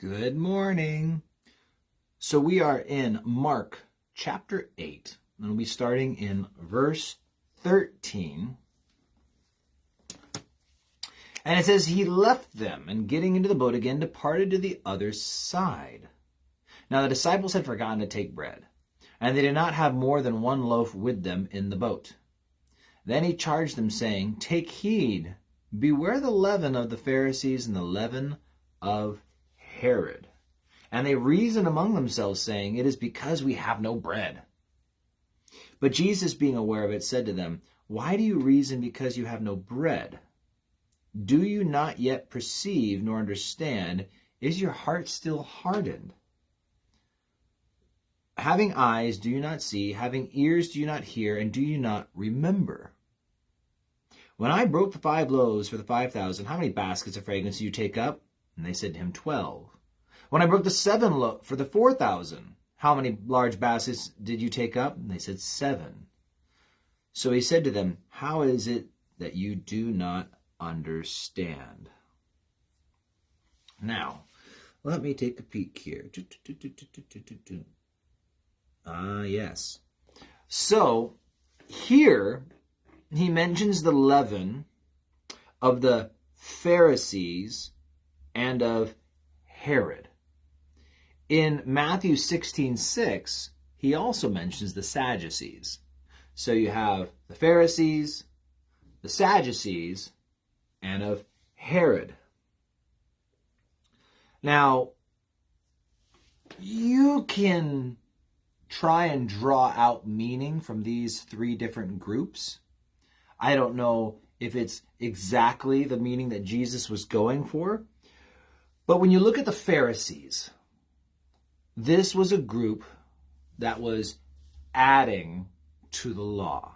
Good morning. So we are in Mark chapter 8, and we'll be starting in verse 13. And it says, he left them, and getting into the boat again, departed to the other side. Now the disciples had forgotten to take bread, and they did not have more than one loaf with them in the boat. Then he charged them, saying, take heed, beware the leaven of the Pharisees and the leaven of Herod. And they reasoned among themselves, saying, it is because we have no bread. But Jesus, being aware of it, said to them, why do you reason because you have no bread? Do you not yet perceive nor understand? Is your heart still hardened? Having eyes, do you not see? Having ears, do you not hear? And do you not remember? When I broke the 5 loaves for the 5,000, how many baskets of fragrancy did you take up? And they said to him, 12. When I broke the 7 loaves for the 4,000, how many large baskets did you take up? And they said, 7. So he said to them, how is it that you do not understand? Now, let me take a peek here. Yes. So, here, he mentions the leaven of the Pharisees and of Herod. In Matthew 16:6, he also mentions the Sadducees. So you have the Pharisees, the Sadducees, and of Herod. Now, you can try and draw out meaning from these 3 different groups. I don't know if it's exactly the meaning that Jesus was going for. But when you look at the Pharisees, this was a group that was adding to the law.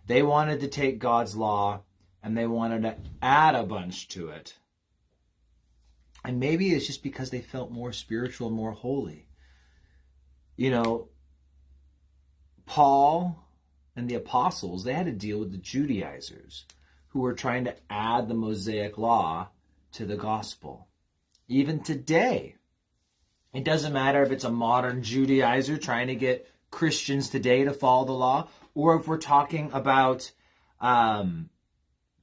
They wanted to take God's law and they wanted to add a bunch to it. And maybe it's just because they felt more spiritual, more holy. You know, Paul and the apostles, they had to deal with the Judaizers who were trying to add the Mosaic law to the gospel. Even today, it doesn't matter if it's a modern Judaizer trying to get Christians today to follow the law, or if we're talking about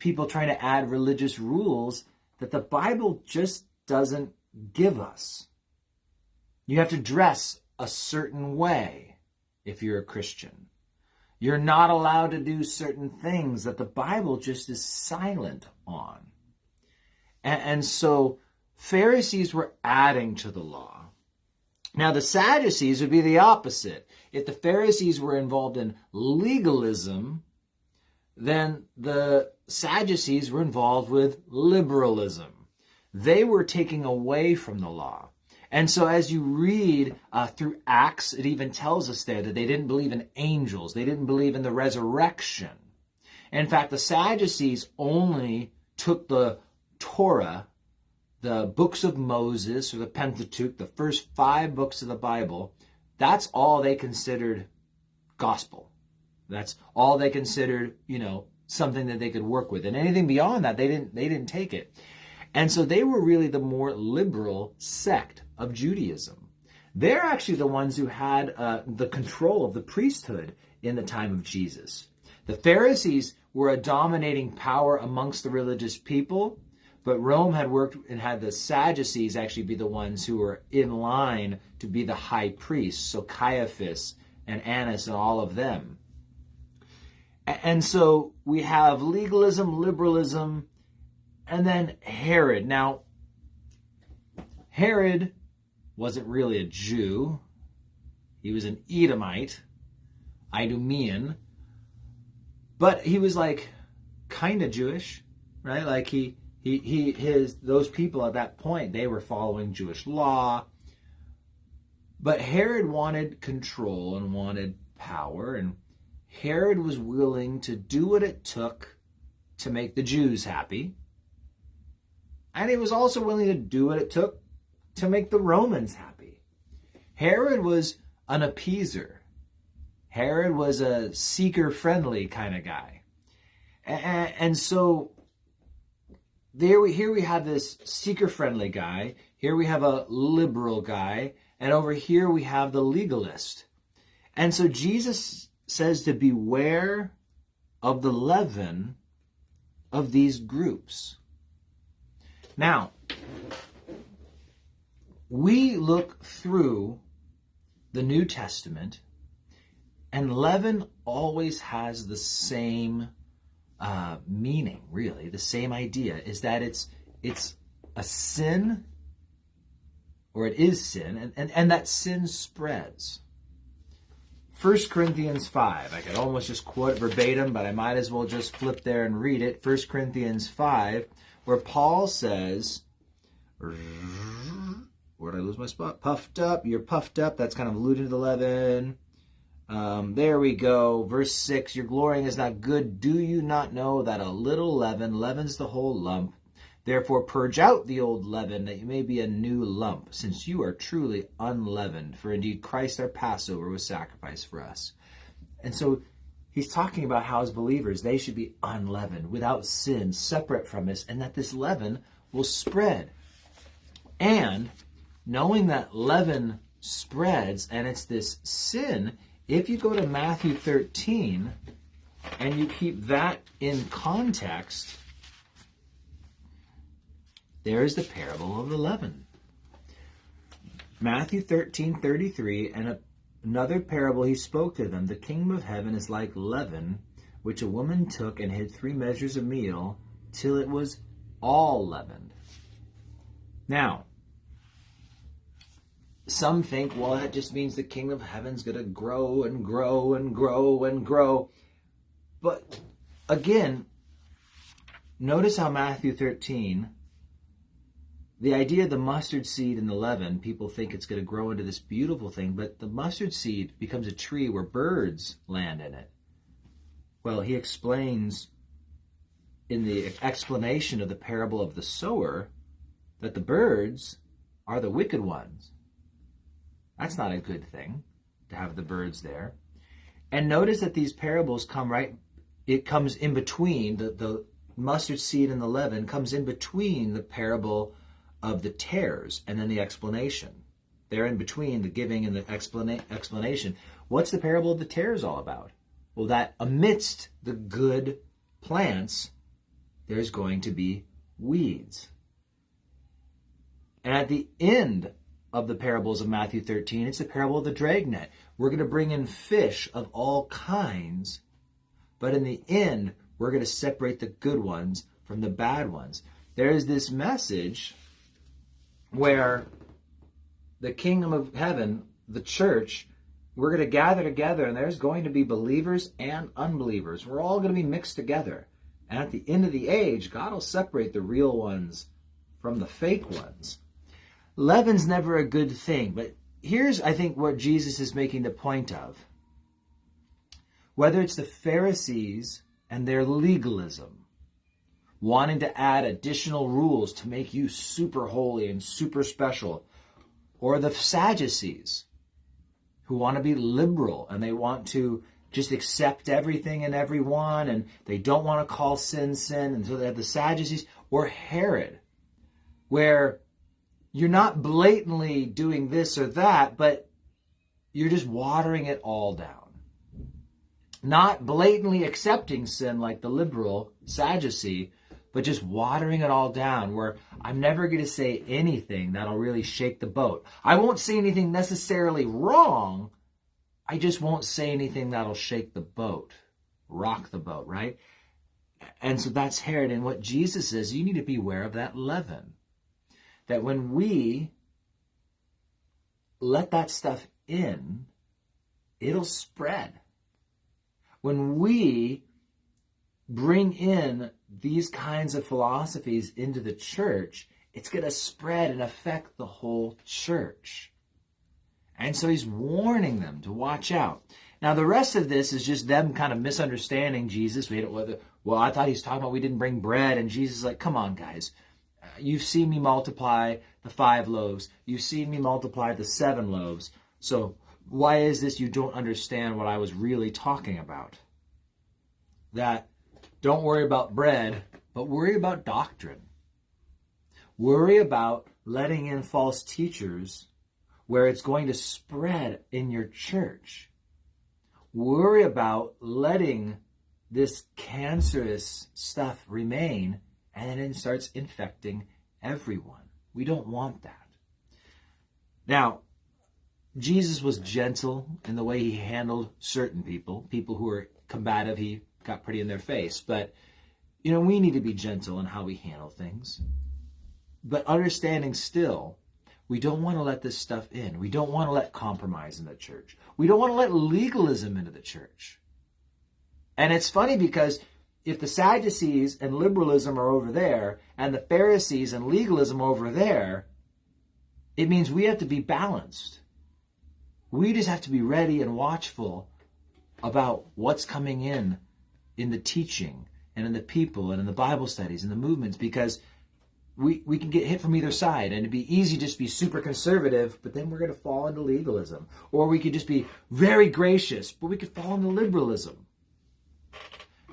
people trying to add religious rules that the Bible just doesn't give us. You have to dress a certain way if you're a Christian. You're not allowed to do certain things that the Bible just is silent on. And so Pharisees were adding to the law. Now the Sadducees would be the opposite. If the Pharisees were involved in legalism, then the Sadducees were involved with liberalism. They were taking away from the law. And so as you read through Acts, it even tells us there that they didn't believe in angels. They didn't believe in the resurrection. In fact, the Sadducees only took the Torah, the books of Moses, or the Pentateuch, the first 5 books of the Bible. That's all they considered gospel. That's all they considered, something that they could work with. And anything beyond that, they didn't take it. And so they were really the more liberal sect of Judaism. They're actually the ones who had the control of the priesthood in the time of Jesus. The Pharisees were a dominating power amongst the religious people, but Rome had worked and had the Sadducees actually be the ones who were in line to be the high priests. So Caiaphas and Annas and all of them. And so we have legalism, liberalism, and then Herod. Now, Herod wasn't really a Jew. He was an Edomite, Idumean. But he was kind of Jewish, right? Those people at that point, they were following Jewish law. But Herod wanted control and wanted power. And Herod was willing to do what it took to make the Jews happy. And he was also willing to do what it took to make the Romans happy. Herod was an appeaser. Herod was a seeker-friendly kind of guy. And so here we have this seeker-friendly guy. Here we have a liberal guy. And over here we have the legalist. And so Jesus says to beware of the leaven of these groups. Now, we look through the New Testament, and leaven always has the same meaning, really. The same idea is that it's a sin, or it is sin, and that sin spreads. 1 Corinthians 5. I could almost just quote it verbatim, but I might as well just flip there and read it. 1 Corinthians 5, where Paul says, where did I lose my spot? Puffed up. You're puffed up. That's kind of alluding to the leaven. There we go. Verse 6, your glorying is not good. Do you not know that a little leaven leavens the whole lump? Therefore purge out the old leaven, that you may be a new lump, since you are truly unleavened. For indeed Christ our Passover was sacrificed for us. And so he's talking about how as believers they should be unleavened, without sin, separate from us, and that this leaven will spread. And knowing that leaven spreads, and it's this sin, if you go to Matthew 13 and you keep that in context, there is the parable of the leaven. Matthew 13:33, and another parable he spoke to them. The kingdom of heaven is like leaven, which a woman took and hid 3 measures of meal till it was all leavened. Now, some think, well, that just means the kingdom of heaven's going to grow and grow and grow and grow. But again, notice how Matthew 13, the idea of the mustard seed and the leaven, people think it's going to grow into this beautiful thing, but the mustard seed becomes a tree where birds land in it. Well, he explains in the explanation of the parable of the sower that the birds are the wicked ones. That's not a good thing to have the birds there. And notice that these parables come it comes in between, the mustard seed and the leaven comes in between the parable of the tares and then the explanation. They're in between the giving and the explanation. What's the parable of the tares all about? Well, that amidst the good plants, there's going to be weeds. And at the end of the parables of Matthew 13, it's the parable of the dragnet. We're going to bring in fish of all kinds, but in the end, we're going to separate the good ones from the bad ones. There is this message where the kingdom of heaven, the church, we're going to gather together, and there's going to be believers and unbelievers. We're all going to be mixed together. And at the end of the age, God will separate the real ones from the fake ones. Leaven's never a good thing, but here's, I think, what Jesus is making the point of. Whether it's the Pharisees and their legalism, wanting to add additional rules to make you super holy and super special, or the Sadducees, who want to be liberal and they want to just accept everything and everyone, and they don't want to call sin sin, and so they have the Sadducees, or Herod, where you're not blatantly doing this or that, but you're just watering it all down. Not blatantly accepting sin like the liberal Sadducee, but just watering it all down, where I'm never going to say anything that'll really shake the boat. I won't say anything necessarily wrong. I just won't say anything that'll shake the boat, rock the boat, right? And so that's Herod. And what Jesus says, you need to be aware of that leaven. That when we let that stuff in, it'll spread. When we bring in these kinds of philosophies into the church, it's going to spread and affect the whole church. And so he's warning them to watch out. Now, the rest of this is just them kind of misunderstanding Jesus. Well, I thought he was talking about we didn't bring bread. And Jesus is like, come on, guys. You've seen me multiply the 5 loaves. You've seen me multiply the 7 loaves. So why is this you don't understand what I was really talking about? That don't worry about bread, but worry about doctrine. Worry about letting in false teachers where it's going to spread in your church. Worry about letting this cancerous stuff remain, and then it starts infecting everyone. We don't want that. Now, Jesus was gentle in the way he handled certain people who were combative. He got pretty in their face. But, we need to be gentle in how we handle things. But understanding still, we don't want to let this stuff in. We don't want to let compromise in the church. We don't want to let legalism into the church. And it's funny because if the Sadducees and liberalism are over there, and the Pharisees and legalism are over there, it means we have to be balanced. We just have to be ready and watchful about what's coming in the teaching and in the people and in the Bible studies and the movements, because we can get hit from either side, and it'd be easy just to be super conservative, but then we're going to fall into legalism. Or we could just be very gracious, but we could fall into liberalism.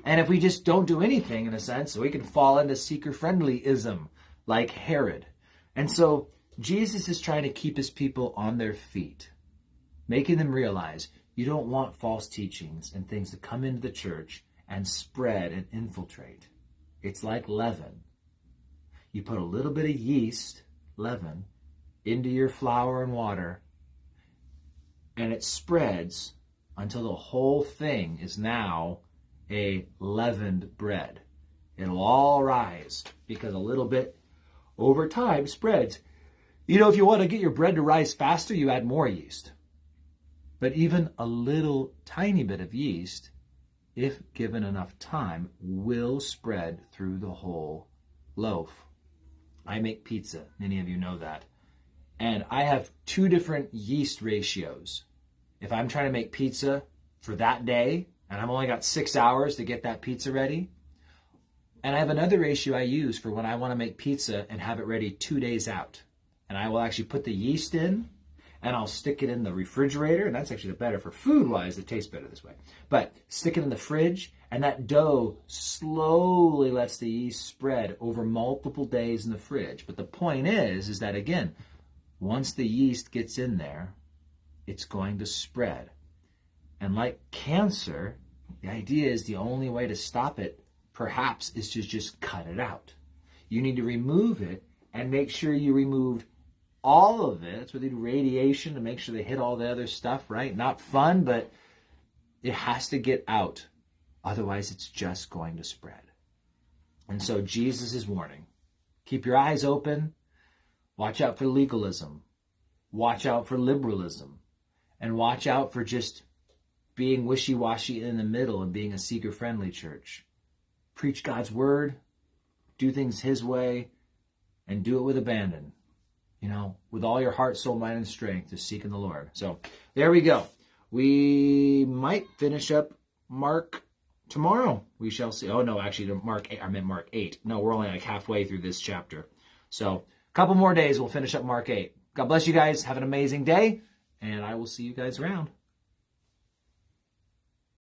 And if we just don't do anything, in a sense, we can fall into seeker-friendlyism, like Herod. And so Jesus is trying to keep his people on their feet, making them realize you don't want false teachings and things to come into the church and spread and infiltrate. It's like leaven. You put a little bit of yeast, leaven, into your flour and water, and it spreads until the whole thing is now a leavened bread. It'll all rise because a little bit over time spreads. If you want to get your bread to rise faster, you add more yeast. But even a little tiny bit of yeast, if given enough time, will spread through the whole loaf. I make pizza. Many of you know that. And I have 2 different yeast ratios. If I'm trying to make pizza for that day, and I've only got 6 hours to get that pizza ready, and I have another ratio I use for when I want to make pizza and have it ready 2 days out. And I will actually put the yeast in, and I'll stick it in the refrigerator, and that's actually better for food-wise. It tastes better this way. But stick it in the fridge, and that dough slowly lets the yeast spread over multiple days in the fridge. But the point is that, again, once the yeast gets in there, it's going to spread. And like cancer, the idea is the only way to stop it, perhaps, is to just cut it out. You need to remove it and make sure you removed all of it. That's where they do radiation to make sure they hit all the other stuff, right? Not fun, but it has to get out. Otherwise, it's just going to spread. And so Jesus is warning. Keep your eyes open. Watch out for legalism. Watch out for liberalism. And watch out for just being wishy-washy in the middle and being a seeker-friendly church. Preach God's word. Do things his way. And do it with abandon. With all your heart, soul, mind, and strength, just seeking the Lord. So there we go. We might finish up Mark tomorrow. We shall see. Oh, no, actually, Mark 8. I meant Mark 8. No, we're only like halfway through this chapter. So a couple more days, we'll finish up Mark 8. God bless you guys. Have an amazing day, and I will see you guys around.